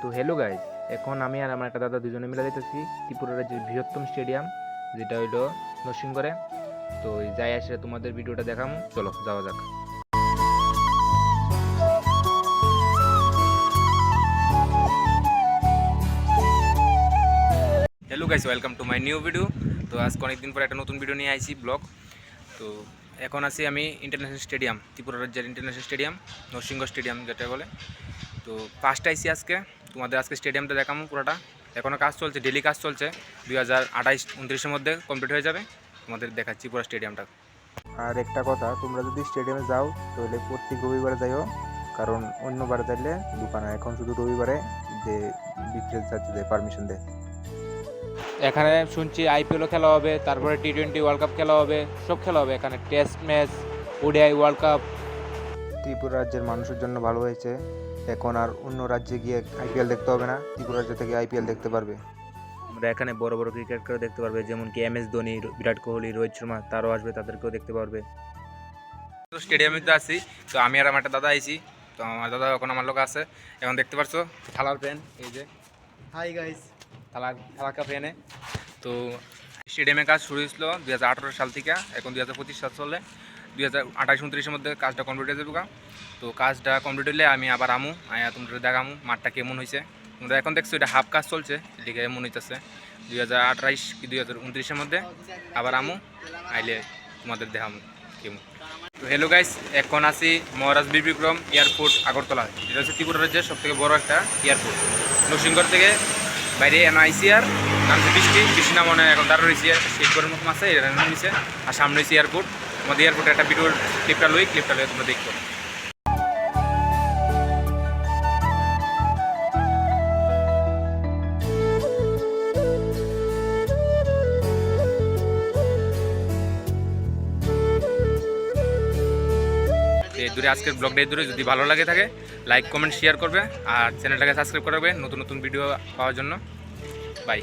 তো hello guys, এখন আমি আর আমার একটা দাদা দুজনে মিলে যেতেছি ত্রিপুরা রাজ্যের বৃহত্তম স্টেডিয়াম, যেটা হইলো নরসিংগড়ে। তো যাই আসে তোমাদের ভিডিওটা দেখামু, চলো যাওয়া যাক। Hello guys, welcome to my new video. তো আজকে অনেকদিন পর একটা নতুন ভিডিও নিয়ে আইছি, ব্লগ। তো এখন আছি আমি ইন্টারন্যাশনাল স্টেডিয়াম, ত্রিপুরা রাজ্যের ইন্টারন্যাশনাল স্টেডিয়াম, নরসিংগড় স্টেডিয়াম যেটা বলে। তো ফার্স্ট আইসি আজকে, তোমাদের আজকে স্টেডিয়ামটা দেখামো পুরোটা। এখনও কাজ চলছে, ডেলি কাজ চলছে, 2028-29-এর মধ্যে কমপ্লিট হয়ে যাবে। তোমাদের দেখাচ্ছি পুরো স্টেডিয়ামটা। আর একটা কথা, তোমরা যদি স্টেডিয়ামে যাও তাহলে প্রত্যেক রবিবারে যাইও, কারণ অন্যবারে যাইলে দোকানে, এখন শুধু রবিবারে যে বিক্রেতা যাচ্ছে যে পারমিশন দেয়। এখানে শুনছি আইপিএলও খেলা হবে, তারপরে টি-20 ওয়ার্ল্ড কাপ খেলা হবে, সব খেলা হবে এখানে, test match, ODI world cup. Tripura রাজ্যের মানুষের জন্য ভালো হয়েছে, এখন আর অন্য রাজ্যে গিয়ে আইপিএল দেখতে হবে না, ত্রিপুরা রাজ্য থেকে আইপিএল দেখতে পারবে। আমরা এখানে বড় বড় ক্রিকেটকেও দেখতে পারবে, যেমন কি MS ধোনি, বিরাট কোহলি, রোহিত শর্মা, তারাও আসবে, তাদেরকেও দেখতে পারবে। তো স্টেডিয়ামে তো আছি, তো আমি আর আমার একটা দাদা আইছি। তো আমার দাদা এখন আমার লোক আছে, এখন দেখতে পারছো থালার ফ্যান, এই যে হাই গাইস। থালাকা ফ্যানে। তো স্টেডিয়ামের কাজ শুরু হয়েছিল 2018 সাল থেকে, এখন 2025 সাল চলে, 2028-29-এর মধ্যে কাজটা কমপ্লিট হয়ে যাবে। তো কাজটা কমপ্লিট হলে আমি আবার আমু আয়া তোমরা দেখামু মাঠটা কেমন হয়েছে। তোমরা এখন দেখছো এটা হাফ কাজ চলছে, এদিকে এমন হইতেছে 2028 কি 2029-এর মধ্যে আবার আমু আইলে তোমাদের দেখামু কেমন। তো হ্যালো গাইস, এখন আছি মহারাজ বীর বিক্রম এয়ারপোর্ট, আগরতলা। এটা হচ্ছে ত্রিপুরা রাজ্যের সবথেকে বড় একটা এয়ারপোর্ট। নরসিংগড় থেকে বাইরে আইসি, আর নামছে বৃষ্টি নাম মনে হয়, এখন দাঁড়ো রয়েছে শেখগড়ের মতো আছে, এটা নাম নিচ্ছে। আর সামনে হয়েছে এয়ারপোর্ট। আমাদের এয়ারপোর্টে একটা ভিডিও ক্লিপটা লই তোমরা দেখো। এই দূরে আজকের ব্লগটা দূরে, যদি ভালো লাগে থাকে লাইক কমেন্ট শেয়ার করবে, আর চ্যানেলটাকে সাবস্ক্রাইব করবে নতুন নতুন ভিডিও পাওয়ার জন্য। বাই।